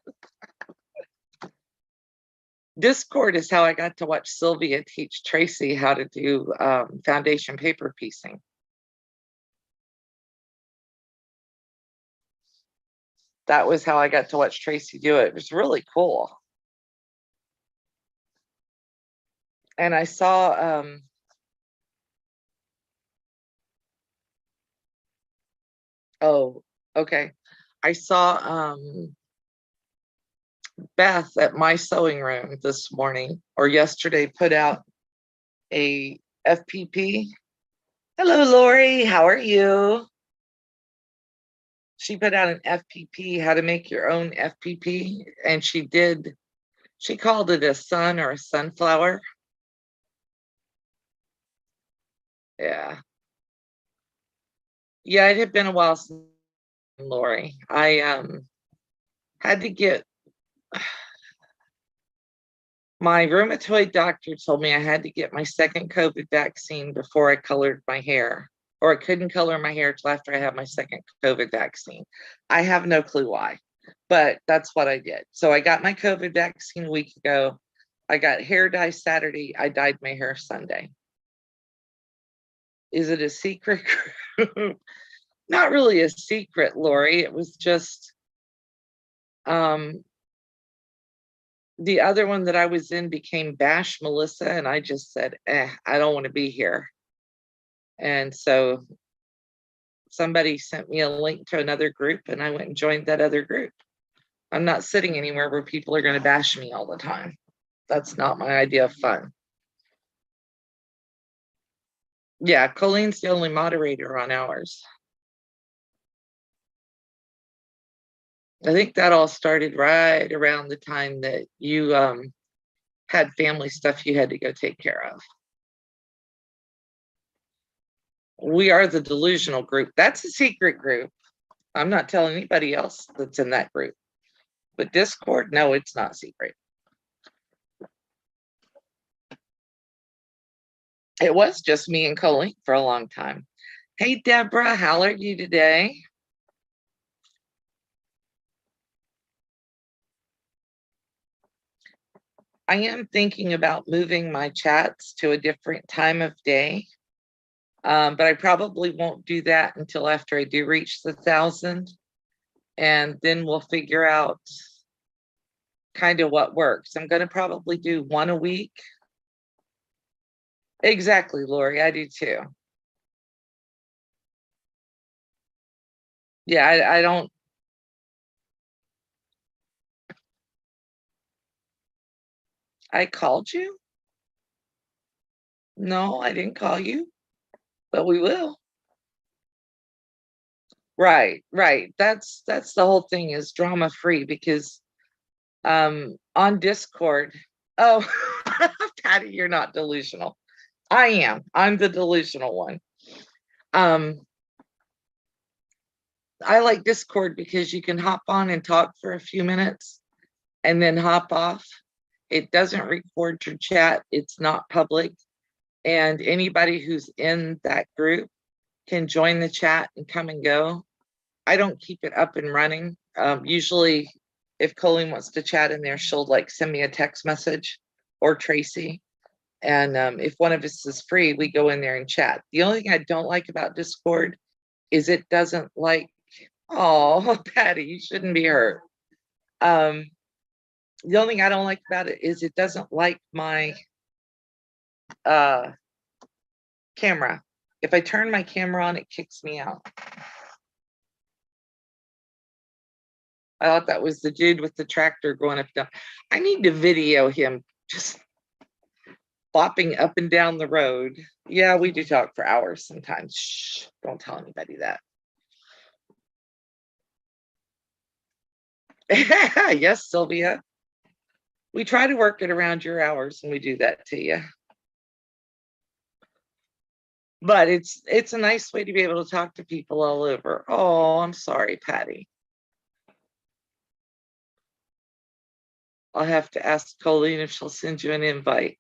Discord is how I got to watch Sylvia teach Tracy how to do foundation paper piecing. That was how I got to watch Tracy do it. It was really cool. And I saw oh, okay. I saw Beth at my sewing room this morning or yesterday put out a FPP. Hello, Lori. How are you? She put out an FPP, how to make your own FPP. And she called it a sun or a sunflower. Yeah. Yeah, it had been a while since, Lori. I had to get, my rheumatoid doctor told me I had to get my second COVID vaccine before I colored my hair, or I couldn't color my hair till after I had my second COVID vaccine. I have no clue why, but that's what I did. So I got my COVID vaccine a week ago. I got hair dye Saturday. I dyed my hair Sunday. Is it a secret? Not really a secret, Lori. It was just the other one that I was in became Bash Melissa, and I just said, I don't want to be here. And so somebody sent me a link to another group, and I went and joined that other group. I'm not sitting anywhere where people are going to bash me all the time. That's not my idea of fun. Yeah, Colleen's the only moderator on ours. I think that all started right around the time that you had family stuff you had to go take care of. We are the delusional group. That's a secret group. I'm not telling anybody else that's in that group. But Discord, no, it's not secret. It was just me and Colleen for a long time. Hey, Deborah, how are you today? I am thinking about moving my chats to a different time of day. But I probably won't do that until after I do reach the 1,000. And then we'll figure out kind of what works. I'm going to probably do one a week. Exactly, Lori, I do too. Yeah, I don't. I called you? No, I didn't call you, but we will. Right, right. That's the whole thing, is drama free, because on Discord, Oh, Patty, you're not delusional. I am. I'm the delusional one. I like Discord because you can hop on and talk for a few minutes and then hop off. It doesn't record your chat. It's not public. And anybody who's in that group can join the chat and come and go. I don't keep it up and running. Usually if Colleen wants to chat in there, she'll like send me a text message, or Tracy. And if one of us is free, we go in there and chat. The only thing I don't like about Discord is it doesn't like, oh, Patty, you shouldn't be hurt. The only thing I don't like about it is it doesn't like my camera. If I turn my camera on, it kicks me out. I thought that was the dude with the tractor going up down. I need to video him just bopping up and down the road. Yeah, we do talk for hours sometimes. Shh, don't tell anybody that. Yes, Sylvia. We try to work it around your hours when we do that to you. But it's a nice way to be able to talk to people all over. Oh, I'm sorry, Patty. I'll have to ask Colleen if she'll send you an invite.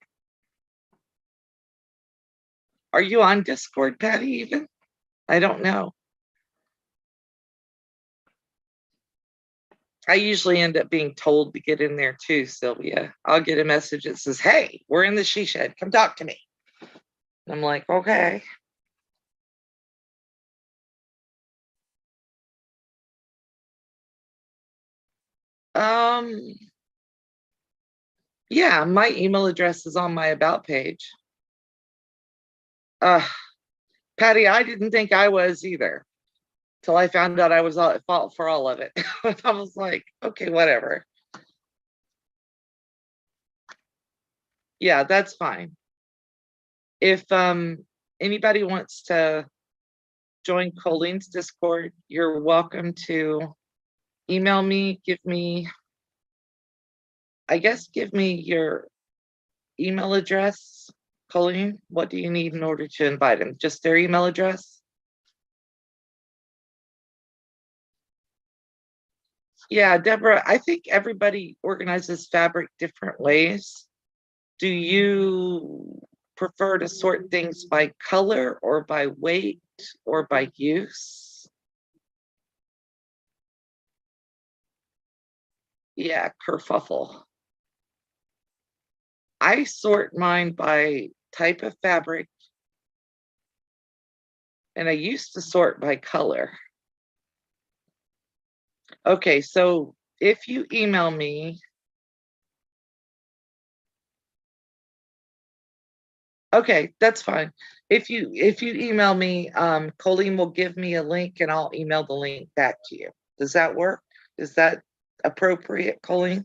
Are you on Discord, Patty, even? I don't know. I usually end up being told to get in there too, Sylvia. I'll get a message that says, hey, we're in the she shed. Come talk to me. I'm like, okay. Yeah, my email address is on my about page. Patty, I didn't think I was either till I found out I was at fault for all of it. I was like, okay, whatever. Yeah, that's fine. If anybody wants to join Colleen's Discord, you're welcome to email me, give me your email address. Colleen, what do you need in order to invite them? Just their email address? Yeah, Deborah, I think everybody organizes fabric different ways. Do you prefer to sort things by color or by weight or by use? Yeah, kerfuffle. I sort mine by type of fabric, and I used to sort by color. Okay, so if you email me, okay, that's fine. If you email me, Colleen will give me a link and I'll email the link back to you. Does that work? Is that appropriate, Colleen?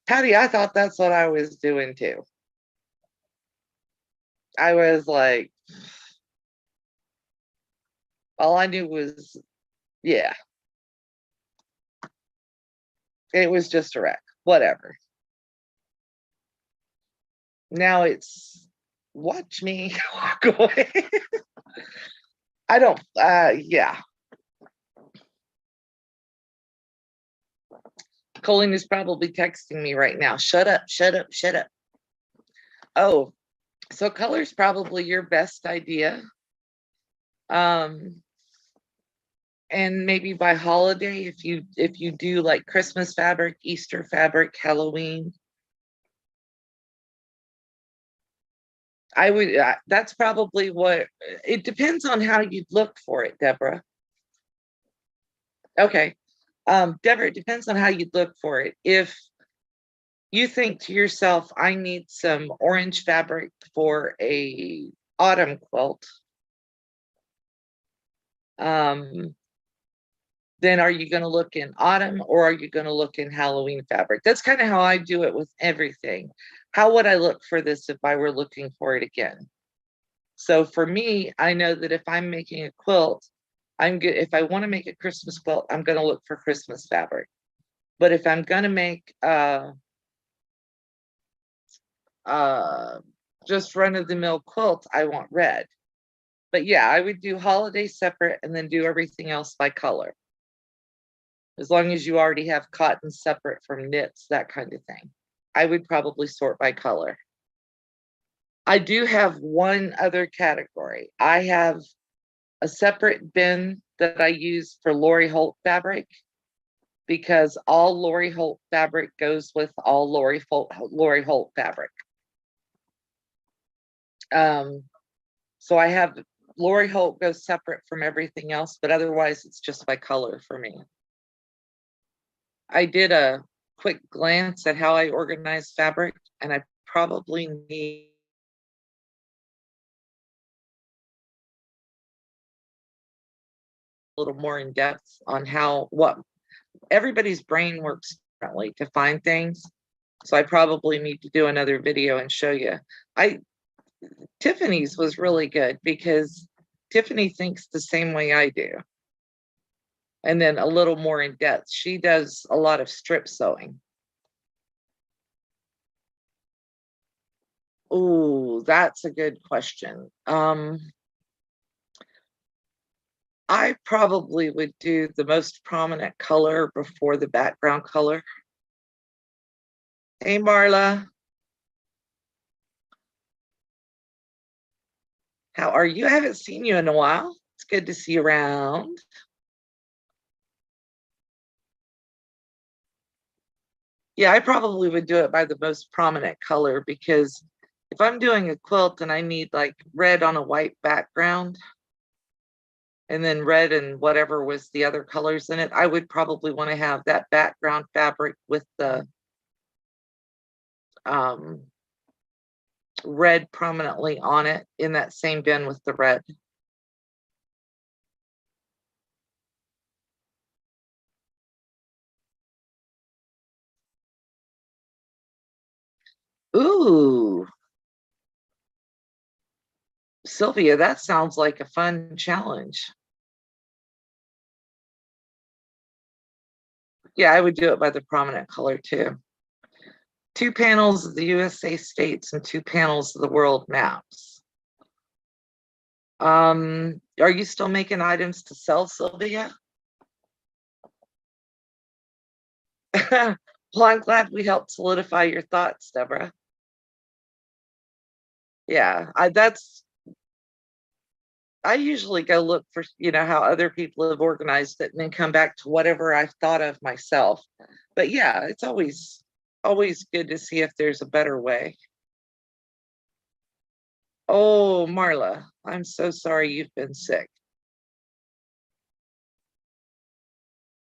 Patty, I thought that's what I was doing too. I was like, all I knew was, yeah. It was just a wreck, whatever. Now it's watch me walk away. I don't, yeah. Colleen is probably texting me right now. Shut up, shut up, shut up. Oh, so color's probably your best idea. And maybe by holiday, if you do like Christmas fabric, Easter fabric, Halloween, I would, that's probably what, it depends on how you look for it, Deborah. Okay. Deborah, it depends on how you look for it. If you think to yourself, I need some orange fabric for a autumn quilt, then are you going to look in autumn or are you going to look in Halloween fabric? That's kind of how I do it with everything. How would I look for this if I were looking for it again? So for me, I know that if I'm making a quilt, I'm good. If I want to make a Christmas quilt, I'm going to look for Christmas fabric. But if I'm going to make just run-of-the-mill quilts, I want red. But yeah, I would do holiday separate and then do everything else by color. As long as you already have cotton separate from knits, that kind of thing. I would probably sort by color. I do have one other category. I have a separate bin that I use for Lori Holt fabric, because all Lori Holt fabric goes with all Lori Holt fabric. So I have Lori Holt goes separate from everything else, but otherwise it's just by color for me. I did a quick glance at how I organize fabric, and I probably need a little more in depth on what everybody's brain works differently to find things. So I probably need to do another video and show you. Tiffany's was really good because Tiffany thinks the same way I do. And then a little more in depth. She does a lot of strip sewing. Oh, that's a good question. I probably would do the most prominent color before the background color. Hey, Marla. How are you? I haven't seen you in a while. It's good to see you around. Yeah, I probably would do it by the most prominent color, because if I'm doing a quilt and I need like red on a white background and then red and whatever was the other colors in it, I would probably want to have that background fabric with the red prominently on it in that same bin with the red. Ooh, Sylvia, that sounds like a fun challenge. Yeah, I would do it by the prominent color too. 2 panels of the USA states and 2 panels of the world maps. Are you still making items to sell, Sylvia? Well, I'm glad we helped solidify your thoughts, Deborah. Yeah, I usually go look for, how other people have organized it and then come back to whatever I've thought of myself. But yeah, it's always good to see if there's a better way. Oh, Marla, I'm so sorry you've been sick.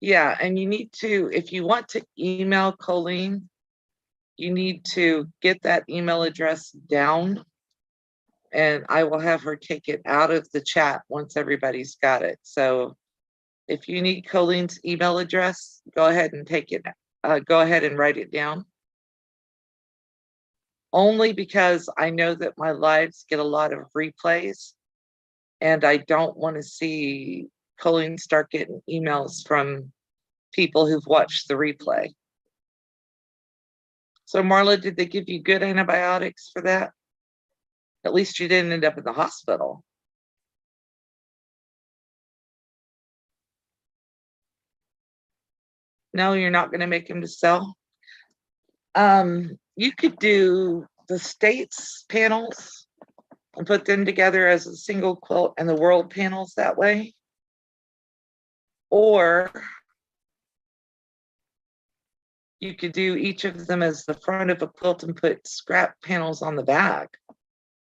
Yeah, and you need to, if you want to email Colleen, you need to get that email address down, and I will have her take it out of the chat once everybody's got it. So if you need Colleen's email address, go ahead and take it. Go ahead and write it down. Only because I know that my lives get a lot of replays, and I don't want to see Colleen start getting emails from people who've watched the replay. So Marla, did they give you good antibiotics for that? At least you didn't end up in the hospital. No, you're not going to make him to sell. You could do the states panels and put them together as a single quilt, and the world panels that way. Or you could do each of them as the front of a quilt and put scrap panels on the back.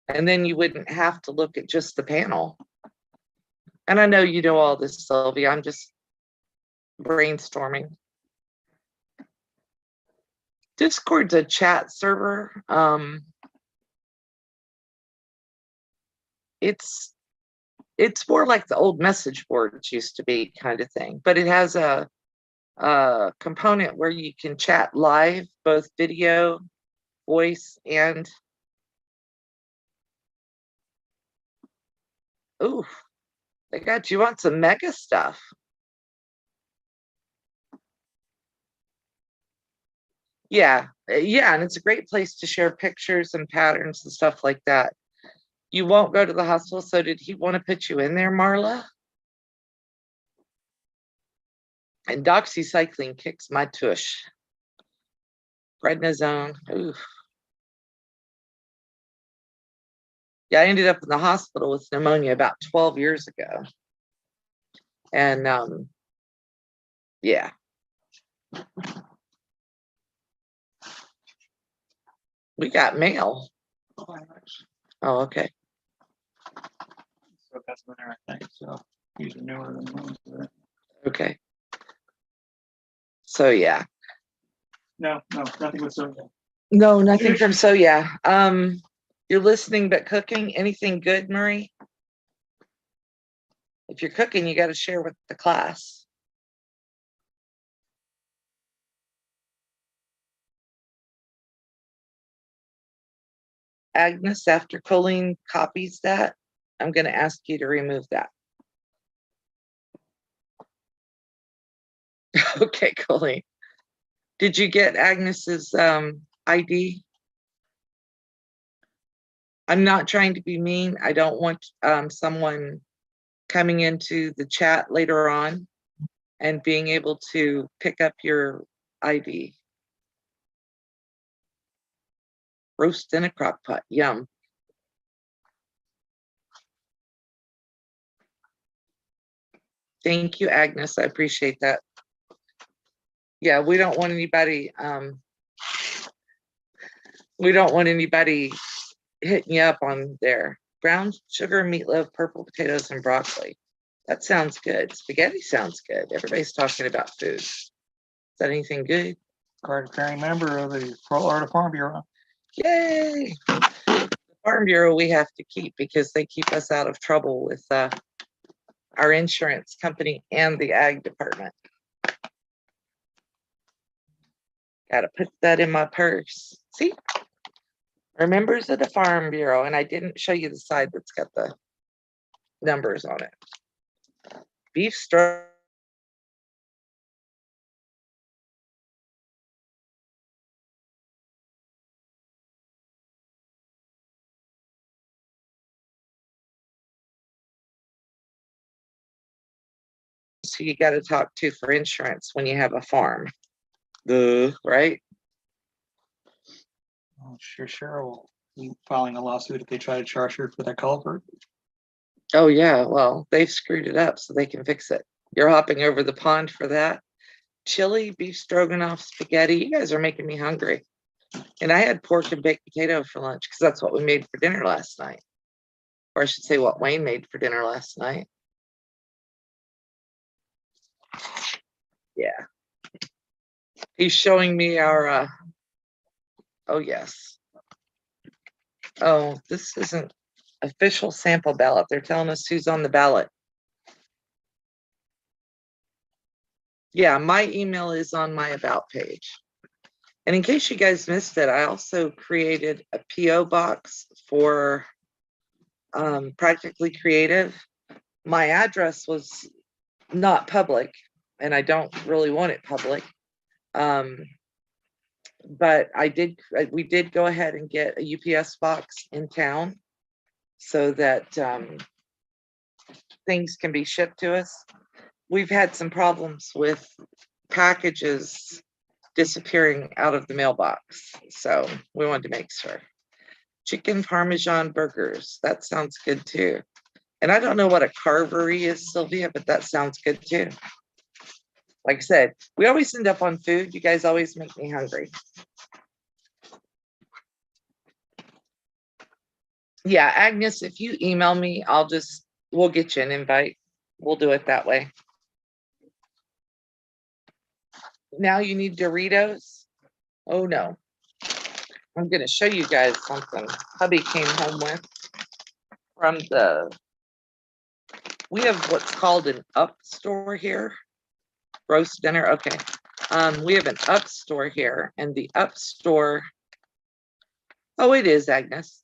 And then you wouldn't have to look at just the panel. And I know you know all this, Sylvia. I'm just brainstorming. Discord's a chat server. It's more like the old message boards used to be, kind of thing, but it has a component where you can chat live, both video, voice, and ooh, they got you on some mega stuff. Yeah, Yeah, and it's a great place to share pictures and patterns and stuff like that. You won't go to the hospital, so did he want to put you in there, Marla? And doxycycline kicks my tush. Prednisone. Oof. Yeah, I ended up in the hospital with pneumonia about 12 years ago. And yeah. We got mail. Oh, okay. So that's in there, I think. So these are newer than the ones that. Okay. So yeah. No, nothing with soda. No, nothing from so yeah. You're listening but cooking. Anything good, Murray? If you're cooking, you got to share with the class. Agnes, after Colleen copies that, I'm going to ask you to remove that. Okay, Colleen. Did you get Agnes's ID? I'm not trying to be mean. I don't want someone coming into the chat later on and being able to pick up your ID. Roast in a crock pot. Yum. Thank you, Agnes. I appreciate that. Yeah, we don't want anybody hitting you up on there. Brown sugar, meatloaf, purple potatoes, and broccoli. That sounds good. Spaghetti sounds good. Everybody's talking about food. Is that anything good? Card-carrying member of the Florida Farm Bureau. Yay! The Farm Bureau we have to keep because they keep us out of trouble with our insurance company and the ag department. Got to put that in my purse. See? We're members of the Farm Bureau, and I didn't show you the side that's got the numbers on it. Beef stroganoff. Who you got to talk to for insurance when you have a farm. Right? Oh, sure, Cheryl. You filing a lawsuit if they try to charge her for that culvert. Oh, yeah. Well, they've screwed it up so they can fix it. You're hopping over the pond for that. Chili, beef stroganoff, spaghetti. You guys are making me hungry. And I had pork and baked potato for lunch because that's what we made for dinner last night. Or I should say what Wayne made for dinner last night. Yeah. He's showing me our, oh, yes. Oh, this isn't official sample ballot. They're telling us who's on the ballot. Yeah, my email is on my about page. And in case you guys missed it, I also created a PO box for Practically Creative. My address was not public, and I don't really want it public. But we did go ahead and get a UPS box in town so that things can be shipped to us. We've had some problems with packages disappearing out of the mailbox, so we wanted to make sure. Chicken Parmesan burgers, that sounds good too. And I don't know what a carvery is, Sylvia, but that sounds good too. Like I said, we always end up on food. You guys always make me hungry. Yeah, Agnes, if you email me, we'll get you an invite. We'll do it that way. Now you need Doritos? Oh no. I'm gonna show you guys something hubby came home with from we have what's called an up store here. Roast dinner, okay. We have an up store here, and the up store, oh, it is, Agnes,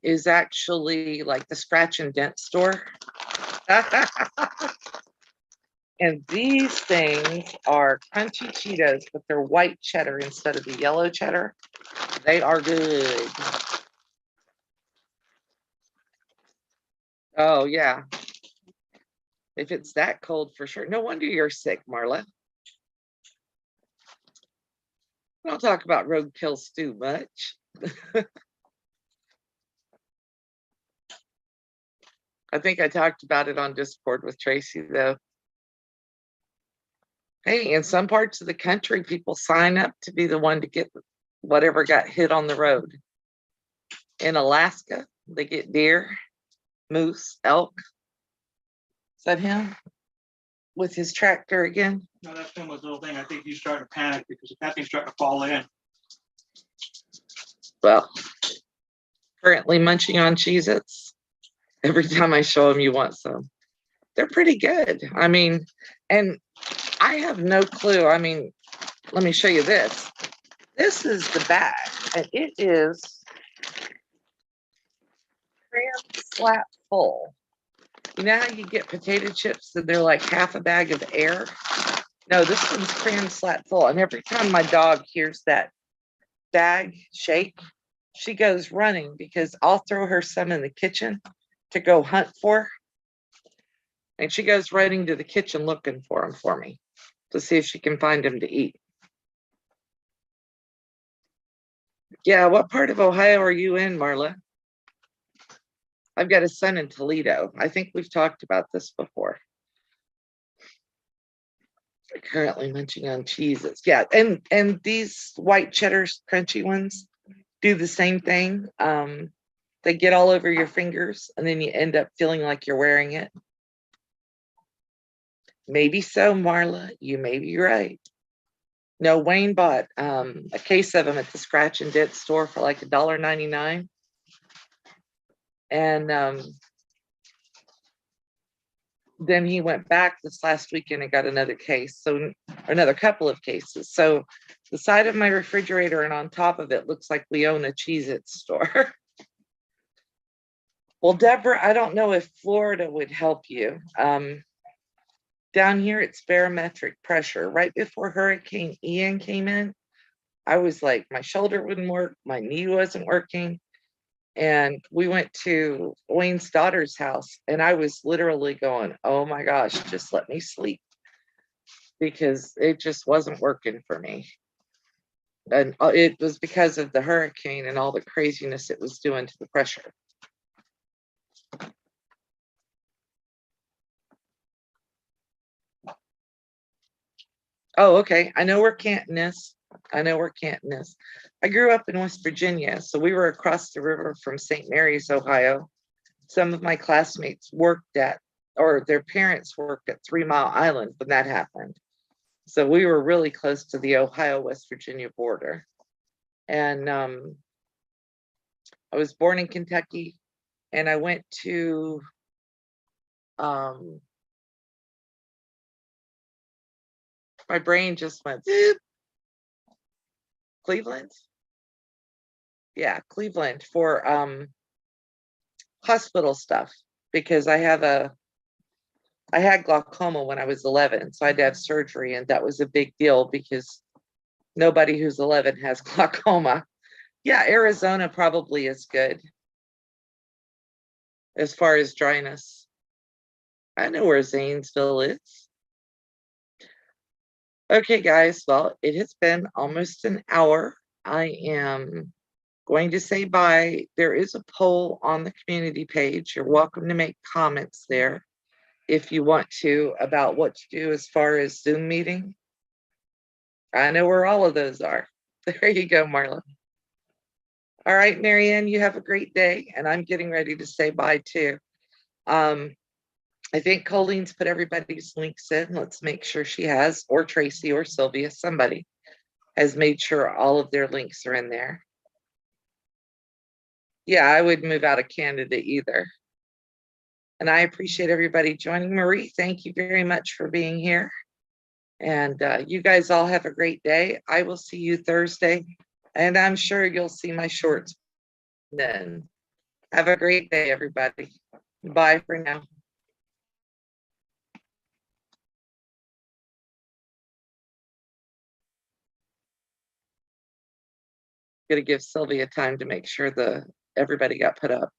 is actually like the scratch and dent store. And these things are crunchy Cheetos, but they're white cheddar instead of the yellow cheddar. They are good. Oh, yeah. If it's that cold, for sure. No wonder you're sick, Marla. We don't talk about roadkill stew much. I think I talked about it on Discord with Tracy, though. Hey, in some parts of the country, people sign up to be the one to get whatever got hit on the road. In Alaska, they get deer, moose, elk. Is that him with his tractor again? No, that's him with the little thing. I think he's starting to panic because that thing's starting to fall in. Well, currently munching on Cheez-Its. Every time I show him, you want some. They're pretty good. I mean, and I have no clue. I mean, let me show you this. This is the bag, and it is cram slap full. You know how you get potato chips and they're like half a bag of air? No, this one's cram slap full. And every time my dog hears that bag shake, she goes running because I'll throw her some in the kitchen to go hunt for. And she goes running to the kitchen looking for them for me to see if she can find them to eat. Yeah, what part of Ohio are you in, Marla? I've got a son in Toledo. I think we've talked about this before. I'm currently munching on Cheez-Its. Yeah, and these white cheddar crunchy ones do the same thing. They get all over your fingers, and then you end up feeling like you're wearing it. Maybe so, Marla. You may be right. No, Wayne bought a case of them at the scratch and dent store for like $1.99. And then he went back this last weekend and got another case, so another couple of cases. So the side of my refrigerator and on top of it looks like we own a Cheez-It store. Well, Deborah, I don't know if Florida would help you. Down here, it's barometric pressure. Right before Hurricane Ian came in, I was like, my shoulder wouldn't work, my knee wasn't working. And we went to Wayne's daughter's house, and I was literally going, oh my gosh, just let me sleep, because it just wasn't working for me. And it was because of the hurricane and all the craziness it was doing to the pressure. Oh, okay. I know where Canton is. I grew up in West Virginia, so we were across the river from St. Mary's, Ohio. Some of my classmates worked at, or their parents worked at 3 Mile Island when that happened. So we were really close to the Ohio-West Virginia border. And I was born in Kentucky, and I went to my brain just went Cleveland. Yeah, Cleveland for hospital stuff, because I had glaucoma when I was 11, so I had to have surgery, and that was a big deal because nobody who's 11 has glaucoma. Yeah, Arizona probably is good as far as dryness. I know where Zanesville is. Okay, guys, well, it has been almost an hour. I am going to say bye. There is a poll on the community page. You're welcome to make comments there if you want to about what to do as far as Zoom meeting. I know where all of those are. There you go, Marla. All right, Marianne, you have a great day, and I'm getting ready to say bye too. I think Colleen's put everybody's links in. Let's make sure she has, or Tracy or Sylvia, somebody has made sure all of their links are in there. Yeah, I would move out of Canada either. And I appreciate everybody joining. Marie, thank you very much for being here. And you guys all have a great day. I will see you Thursday, and I'm sure you'll see my shorts then. Have a great day, everybody. Bye for now. gonna give Sylvia time to make sure everybody got put up.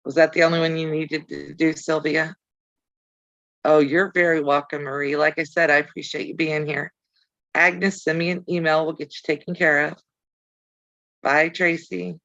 Was that the only one you needed to do, Sylvia? Oh, you're very welcome, Marie. Like I said, I appreciate you being here. Agnes, send me an email. We'll get you taken care of. Bye, Tracy.